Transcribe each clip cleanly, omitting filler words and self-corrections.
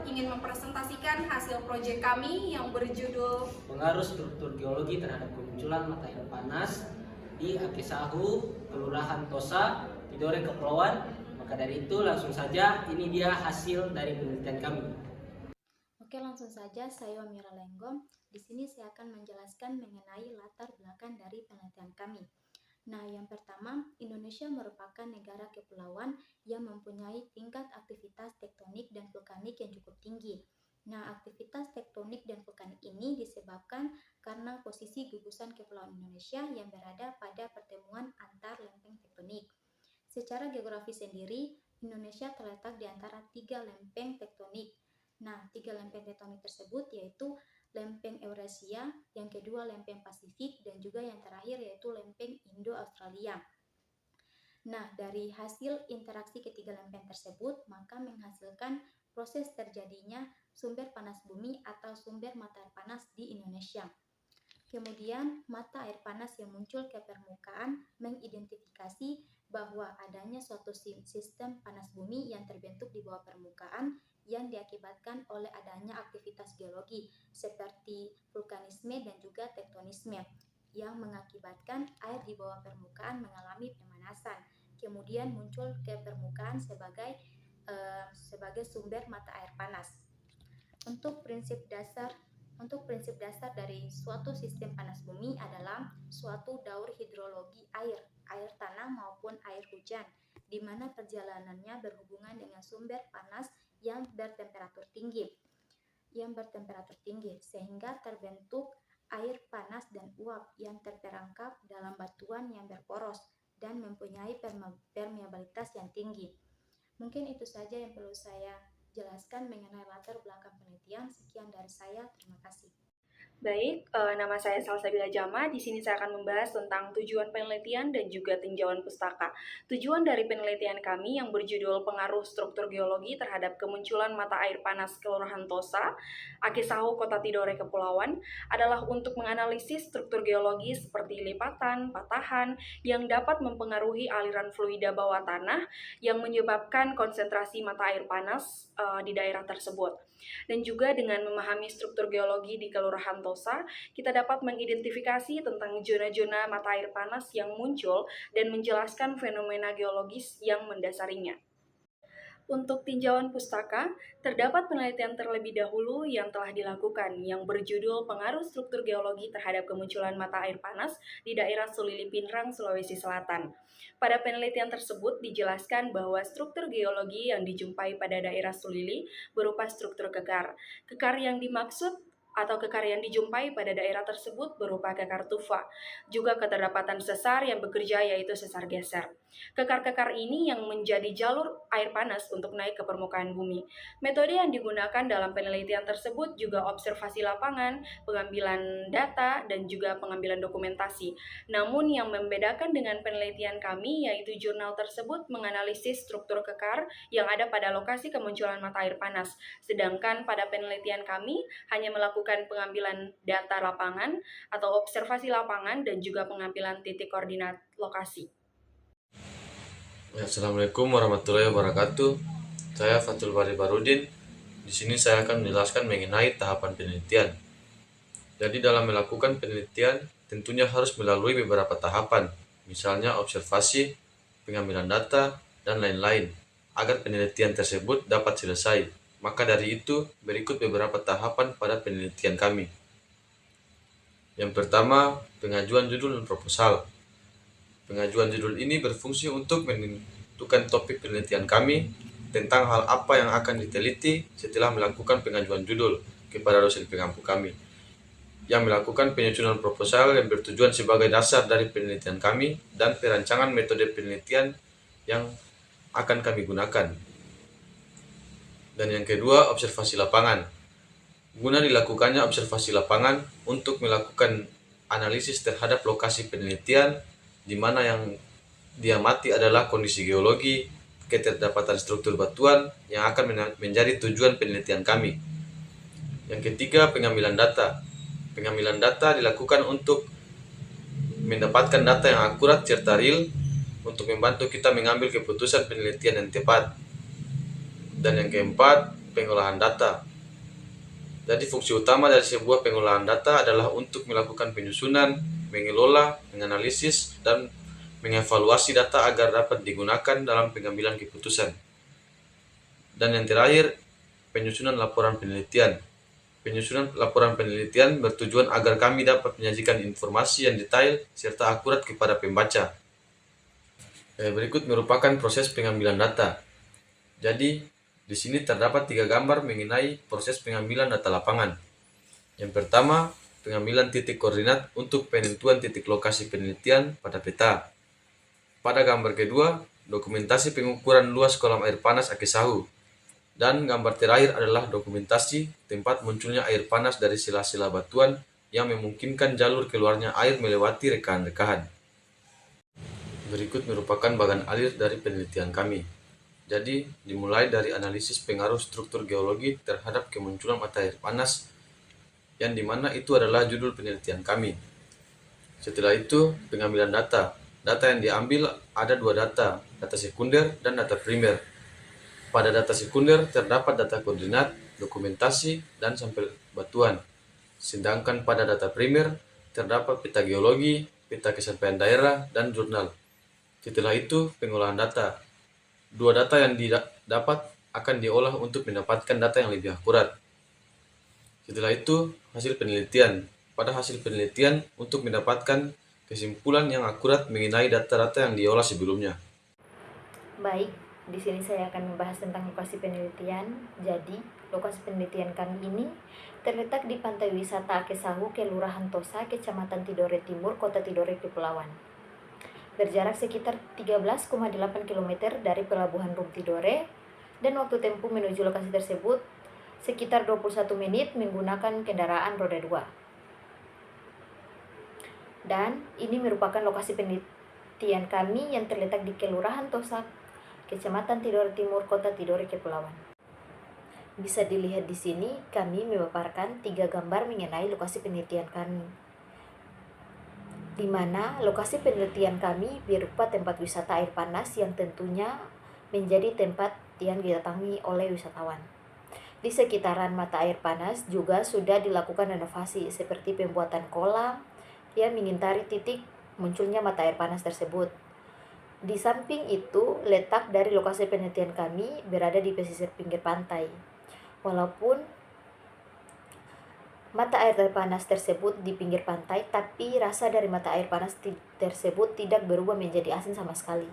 ingin mempresentasikan hasil proyek kami yang berjudul Pengaruh struktur geologi terhadap kemunculan mata air panas di Akesahu, Kelurahan Tosa, Tidore, Kepulauan. Maka dari itu langsung saja ini dia hasil dari penelitian kami. Oke, langsung saja saya Mira Lenggom. Di sini saya akan menjelaskan mengenai latar belakang dari penelitian kami. Nah, yang pertama, Indonesia merupakan negara kepulauan yang mempunyai tingkat aktivitas tektonik dan vulkanik yang cukup tinggi. Nah, aktivitas tektonik dan vulkanik ini disebabkan karena posisi gugusan kepulauan Indonesia yang berada pada pertemuan antar lempeng tektonik. Secara geografis sendiri, Indonesia terletak di antara 3 lempeng tektonik. Nah, 3 lempeng tektonik tersebut yaitu lempeng Eurasia, yang kedua lempeng Pasifik, dan juga yang terakhir yaitu lempeng Indo-Australia. Nah, dari hasil interaksi ketiga lempeng tersebut, maka menghasilkan proses terjadinya sumber panas bumi atau sumber mata air panas di Indonesia. Kemudian, mata air panas yang muncul ke permukaan mengidentifikasi bahwa adanya suatu sistem panas bumi yang terbentuk di bawah permukaan yang diakibatkan oleh adanya aktivitas geologi seperti vulkanisme dan juga tektonisme yang mengakibatkan air di bawah permukaan mengalami pemanasan, kemudian muncul ke permukaan sebagai sumber mata air panas. Untuk prinsip dasar dari suatu sistem panas bumi adalah suatu daur hidrologi air tanah maupun air hujan, di mana perjalanannya berhubungan dengan sumber panas yang bertemperatur tinggi, sehingga terbentuk air panas dan uap yang terperangkap dalam batuan yang berporos dan mempunyai permeabilitas yang tinggi. Mungkin itu saja yang perlu saya jelaskan mengenai latar belakang penelitian. Sekian dari saya, terima kasih. Baik, nama saya Salsabila Jama. Di sini saya akan membahas tentang tujuan penelitian dan juga tinjauan pustaka. Tujuan dari penelitian kami yang berjudul Pengaruh Struktur Geologi terhadap Kemunculan Mata Air Panas Kelurahan Tosa, Akesahu, Kota Tidore, Kepulauan, adalah untuk menganalisis struktur geologis seperti lipatan, patahan, yang dapat mempengaruhi aliran fluida bawah tanah yang menyebabkan konsentrasi mata air panas di daerah tersebut. Dan juga dengan memahami struktur geologi di Kelurahan Tosa, kita dapat mengidentifikasi tentang zona-zona mata air panas yang muncul dan menjelaskan fenomena geologis yang mendasarinya. Untuk tinjauan pustaka, terdapat penelitian terlebih dahulu yang telah dilakukan yang berjudul Pengaruh Struktur Geologi terhadap Kemunculan Mata Air Panas di daerah Sulili Pinrang, Sulawesi Selatan. Pada penelitian tersebut dijelaskan bahwa struktur geologi yang dijumpai pada daerah Sulili berupa struktur kekar. Kekar yang dimaksud atau kekar yang dijumpai pada daerah tersebut berupa kekar tufa. Juga keterdapatan sesar yang bekerja yaitu sesar geser. Kekar-kekar ini yang menjadi jalur air panas untuk naik ke permukaan bumi. Metode yang digunakan dalam penelitian tersebut juga observasi lapangan, pengambilan data, dan juga pengambilan dokumentasi. Namun yang membedakan dengan penelitian kami yaitu jurnal tersebut menganalisis struktur kekar yang ada pada lokasi kemunculan mata air panas. Sedangkan pada penelitian kami hanya melakukan pengambilan data lapangan atau observasi lapangan dan juga pengambilan titik koordinat lokasi. Assalamualaikum warahmatullahi wabarakatuh. Saya Fatul Bari Barudin. Di sini saya akan menjelaskan mengenai tahapan penelitian. Jadi dalam melakukan penelitian tentunya harus melalui beberapa tahapan, misalnya observasi, pengambilan data, dan lain-lain, agar penelitian tersebut dapat selesai. Maka dari itu, berikut beberapa tahapan pada penelitian kami. Yang pertama, pengajuan judul dan proposal. Pengajuan judul ini berfungsi untuk menentukan topik penelitian kami tentang hal apa yang akan diteliti setelah melakukan pengajuan judul kepada dosen pengampu kami, yang melakukan penyusunan proposal yang bertujuan sebagai dasar dari penelitian kami dan perancangan metode penelitian yang akan kami gunakan. Dan yang kedua, observasi lapangan. Guna dilakukannya observasi lapangan untuk melakukan analisis terhadap lokasi penelitian di mana yang diamati adalah kondisi geologi, keterdapatan struktur batuan yang akan menjadi tujuan penelitian kami. Yang ketiga, pengambilan data. Pengambilan data dilakukan untuk mendapatkan data yang akurat serta real untuk membantu kita mengambil keputusan penelitian yang tepat. Dan yang keempat, pengolahan data. Jadi fungsi utama dari sebuah pengolahan data adalah untuk melakukan penyusunan, mengelola, menganalisis, dan mengevaluasi data agar dapat digunakan dalam pengambilan keputusan. Dan yang terakhir, penyusunan laporan penelitian. Penyusunan laporan penelitian bertujuan agar kami dapat menyajikan informasi yang detail serta akurat kepada pembaca. Berikut merupakan proses pengambilan data. Jadi, di sini terdapat 3 gambar mengenai proses pengambilan data lapangan. Yang pertama, pengambilan titik koordinat untuk penentuan titik lokasi penelitian pada peta. Pada gambar kedua, dokumentasi pengukuran luas kolam air panas Ake Sahu. Dan gambar terakhir adalah dokumentasi tempat munculnya air panas dari sela-sela batuan yang memungkinkan jalur keluarnya air melewati rekahan-rekahan. Berikut merupakan bagan alir dari penelitian kami. Jadi, dimulai dari analisis pengaruh struktur geologi terhadap kemunculan mata air panas, yang dimana itu adalah judul penelitian kami. Setelah itu, pengambilan data. Data yang diambil ada 2 data sekunder dan data primer. Pada data sekunder terdapat data koordinat, dokumentasi, dan sampel batuan. Sedangkan pada data primer terdapat peta geologi, peta kesampaian daerah, dan jurnal. Setelah itu, pengolahan data. 2 data yang didapat akan diolah untuk mendapatkan data yang lebih akurat. Setelah itu, hasil penelitian. Pada hasil penelitian untuk mendapatkan kesimpulan yang akurat mengenai data-data yang diolah sebelumnya. Baik, di sini saya akan membahas tentang lokasi penelitian. Jadi, lokasi penelitian kami ini terletak di Pantai Wisata Ake Sahu, Kelurahan Tosa, Kecamatan Tidore Timur, Kota Tidore, Kepulauan. Berjarak sekitar 13,8 km dari Pelabuhan Rum Tidore, dan waktu tempuh menuju lokasi tersebut sekitar 21 menit menggunakan kendaraan roda 2. Dan ini merupakan lokasi penelitian kami yang terletak di Kelurahan Tosa, Kecamatan Tidore Timur, Kota Tidore, Kepulauan. Bisa dilihat di sini, kami memaparkan 3 gambar mengenai lokasi penelitian kami, di mana lokasi penelitian kami berupa tempat wisata air panas yang tentunya menjadi tempat yang didatangi oleh wisatawan. Di sekitaran mata air panas juga sudah dilakukan renovasi seperti pembuatan kolam yang mengintari titik munculnya mata air panas tersebut. Di samping itu, letak dari lokasi penelitian kami berada di pesisir pinggir pantai. Walaupun mata air panas tersebut di pinggir pantai, tapi rasa dari mata air panas tersebut tidak berubah menjadi asin sama sekali.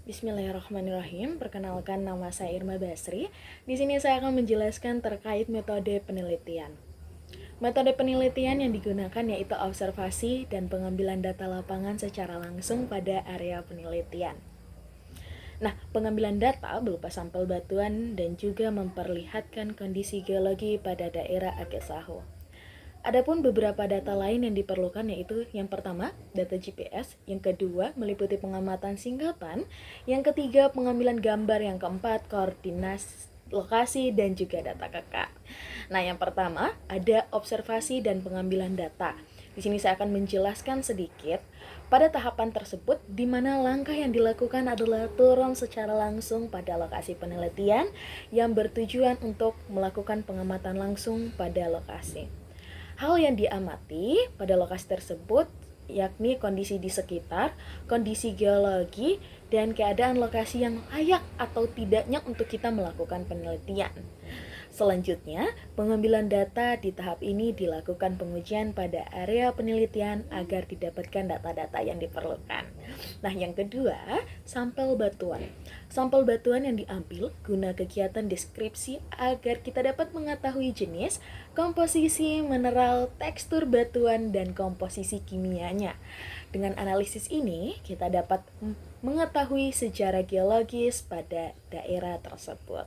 Bismillahirrahmanirrahim. Perkenalkan, nama saya Irma Basri. Di sini saya akan menjelaskan terkait metode penelitian. Metode penelitian yang digunakan yaitu observasi dan pengambilan data lapangan secara langsung pada area penelitian. Nah, pengambilan data berupa sampel batuan dan juga memperlihatkan kondisi geologi pada daerah Ake Sahu. Adapun beberapa data lain yang diperlukan yaitu yang pertama, data GPS, yang kedua, meliputi pengamatan singkatan, yang ketiga, pengambilan gambar, yang keempat, koordinat lokasi dan juga data kakak. Nah, yang pertama ada observasi dan pengambilan data. Di sini saya akan menjelaskan sedikit pada tahapan tersebut, di mana langkah yang dilakukan adalah turun secara langsung pada lokasi penelitian yang bertujuan untuk melakukan pengamatan langsung pada lokasi. Hal yang diamati pada lokasi tersebut yakni kondisi di sekitar, kondisi geologi, dan keadaan lokasi yang layak atau tidaknya untuk kita melakukan penelitian. Selanjutnya, pengambilan data di tahap ini dilakukan pengujian pada area penelitian agar didapatkan data-data yang diperlukan. Nah, yang kedua, sampel batuan. Sampel batuan yang diambil guna kegiatan deskripsi agar kita dapat mengetahui jenis, komposisi, mineral, tekstur batuan, dan komposisi kimianya. Dengan analisis ini, kita dapat mengetahui sejarah geologis pada daerah tersebut.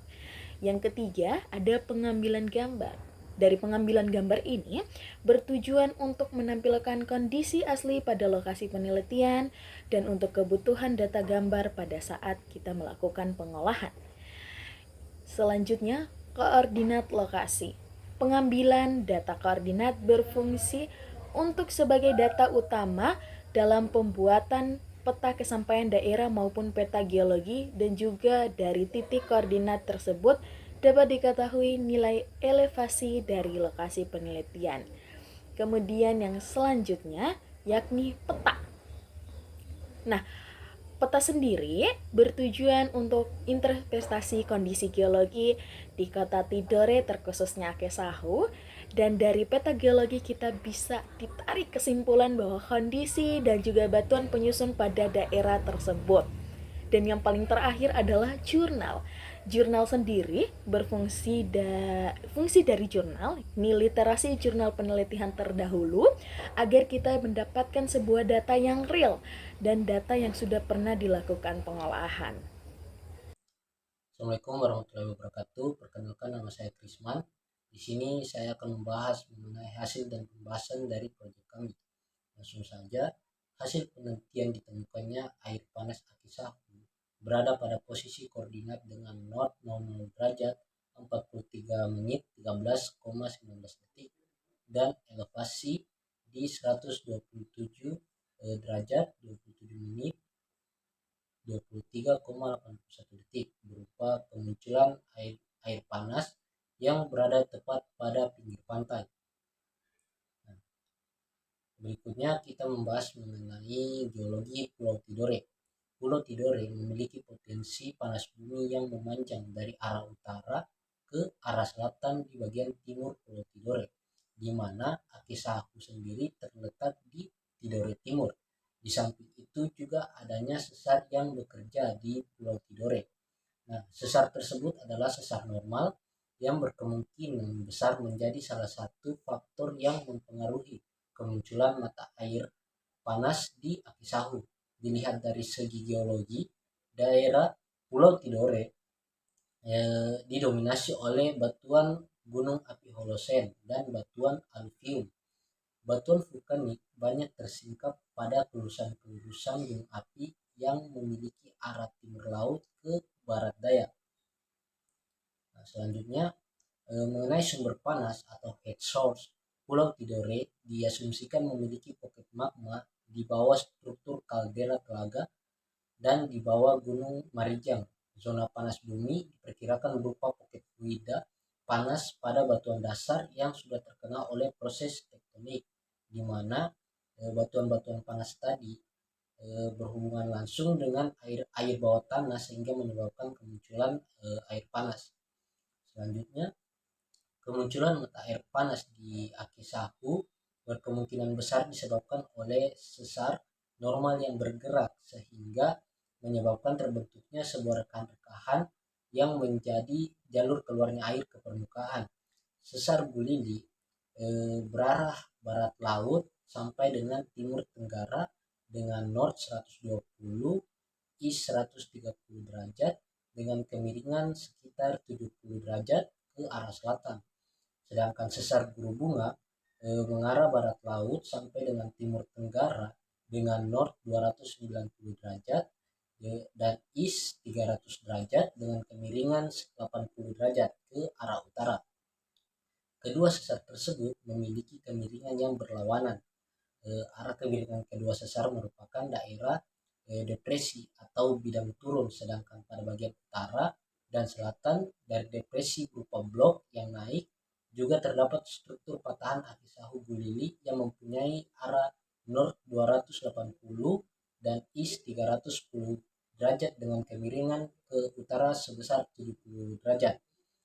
Yang ketiga, ada pengambilan gambar. Dari pengambilan gambar ini bertujuan untuk menampilkan kondisi asli pada lokasi penelitian dan untuk kebutuhan data gambar pada saat kita melakukan pengolahan. Selanjutnya, koordinat lokasi. Pengambilan data koordinat berfungsi untuk sebagai data utama dalam pembuatan peta kesampaian daerah maupun peta geologi, dan juga dari titik koordinat tersebut dapat diketahui nilai elevasi dari lokasi penelitian. Kemudian yang selanjutnya yakni peta. Nah, peta sendiri bertujuan untuk interpretasi kondisi geologi di kota Tidore terkhususnya Akeh Sahu, dan dari peta geologi kita bisa ditarik kesimpulan bahwa kondisi dan juga batuan penyusun pada daerah tersebut. Dan yang paling terakhir adalah jurnal. Jurnal sendiri fungsi dari jurnal, ini literasi jurnal penelitian terdahulu agar kita mendapatkan sebuah data yang real dan data yang sudah pernah dilakukan pengolahan. Assalamualaikum warahmatullahi wabarakatuh. Perkenalkan, nama saya Krisman. Di sini saya akan membahas mengenai hasil dan pembahasan dari proyek kami. Langsung saja, hasil penelitian ditemukannya air panas Akeh Sahu berada pada posisi koordinat dengan Nord 00 derajat 43 menit 13,19 detik dan elevasi di 127 derajat 27 menit 23,81 detik berupa kemunculan air panas yang berada tepat pada pinggir pantai. Nah, berikutnya kita membahas mengenai geologi Pulau Tidore. Pulau Tidore memiliki potensi panas bumi yang memanjang dari arah utara ke arah selatan di bagian timur Pulau Tidore, di mana Akeh Sahu sendiri terletak di Tidore Timur. Di samping itu juga adanya sesar yang bekerja di Pulau Tidore. Nah, sesar tersebut adalah sesar normal yang berkemungkinan besar menjadi salah satu faktor yang mempengaruhi kemunculan mata air panas di Akeh Sahu. Dilihat dari segi geologi, daerah Pulau Tidore didominasi oleh batuan gunung api Holosen dan batuan aluvium. Batuan vulkanik banyak tersingkap pada kelurusan-kelurusan gunung api yang memiliki arah timur laut ke barat daya. Nah, selanjutnya mengenai sumber panas atau heat source, Pulau Tidore diasumsikan memiliki poket magma di bawah struktur kaldera telaga dan di bawah Gunung Marijang. Zona panas bumi diperkirakan berupa poket fluida panas pada batuan dasar yang sudah terkena oleh proses tektonik, di mana batuan-batuan panas tadi berhubungan langsung dengan air bawah tanah sehingga menyebabkan kemunculan air panas. Selanjutnya, kemunculan mata air panas di Akeh Sahu berkemungkinan besar disebabkan oleh sesar normal yang bergerak sehingga menyebabkan terbentuknya sebuah rekahan-rekahan yang menjadi jalur keluarnya air ke permukaan. Sesar Bulili berarah barat laut sampai dengan timur tenggara dengan Nord 120, East 130 derajat dengan kemiringan sekitar 70 derajat ke arah selatan. Sedangkan sesar Guru Bunga mengarah barat laut sampai dengan timur tenggara dengan Nord 290 derajat dan East 300 derajat dengan kemiringan 80 derajat ke arah utara. Kedua sesar tersebut memiliki kemiringan yang berlawanan. Arah kemiringan kedua sesar merupakan daerah depresi atau bidang turun, sedangkan pada bagian utara dan selatan dari depresi berupa blok yang naik juga terdapat struktur patahan Akeh Sahu Bulili yang mempunyai arah Nord 280 dan East 310 derajat dengan kemiringan ke utara sebesar 70 derajat.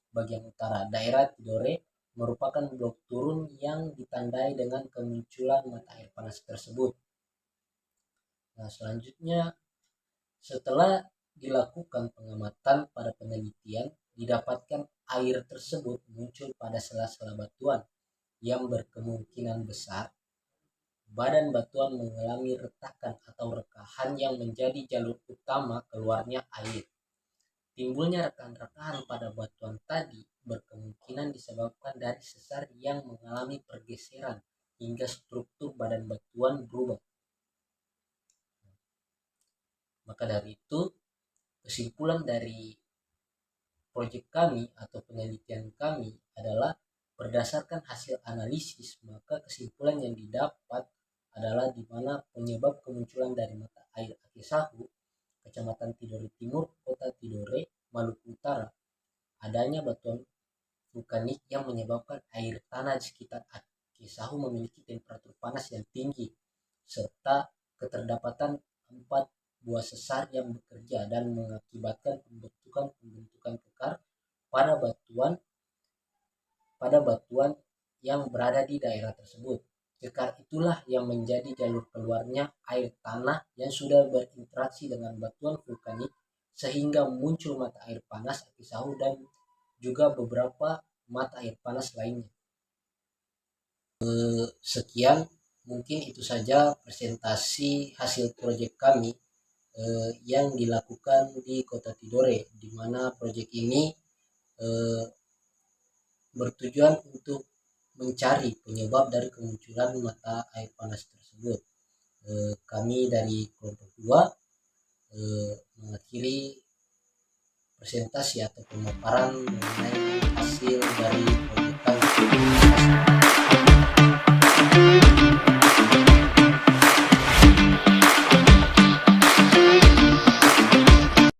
Bagian utara daerah Tidore merupakan blok turun yang ditandai dengan kemunculan mata air panas tersebut. Nah, selanjutnya setelah dilakukan pengamatan pada penelitian, didapatkan air tersebut muncul pada sela-sela batuan yang berkemungkinan besar badan batuan mengalami retakan atau rekahan yang menjadi jalur utama keluarnya air. Timbulnya rekan-rekan pada batuan tadi berkemungkinan disebabkan dari sesar yang mengalami pergeseran hingga struktur badan batuan berubah. Maka dari itu, kesimpulan dari proyek kami atau penelitian kami adalah berdasarkan hasil analisis, maka kesimpulan yang didapat adalah di mana penyebab kemunculan dari mata air Akisahu, Kecamatan Tidore Timur, Kota Tidore, Maluku Utara. Adanya batuan vulkanik yang menyebabkan air tanah di sekitar Akisahu memiliki temperatur panas yang tinggi, serta keterdapatan 4 buah sesar yang bekerja dan mengakibatkan pembentukan kekar pada batuan yang berada di daerah tersebut. Kekar itulah yang menjadi jalur keluarnya air tanah yang sudah berinteraksi dengan batuan vulkanik sehingga muncul mata air panas Akisahu dan juga beberapa mata air panas lainnya. Sekian, mungkin itu saja presentasi hasil proyek kami yang dilakukan di Kota Tidore, di mana proyek ini bertujuan untuk mencari penyebab dari kemunculan mata air panas tersebut. Kami dari kelompok 2 mengakhiri presentasi atau pemaparan mengenai hasil dari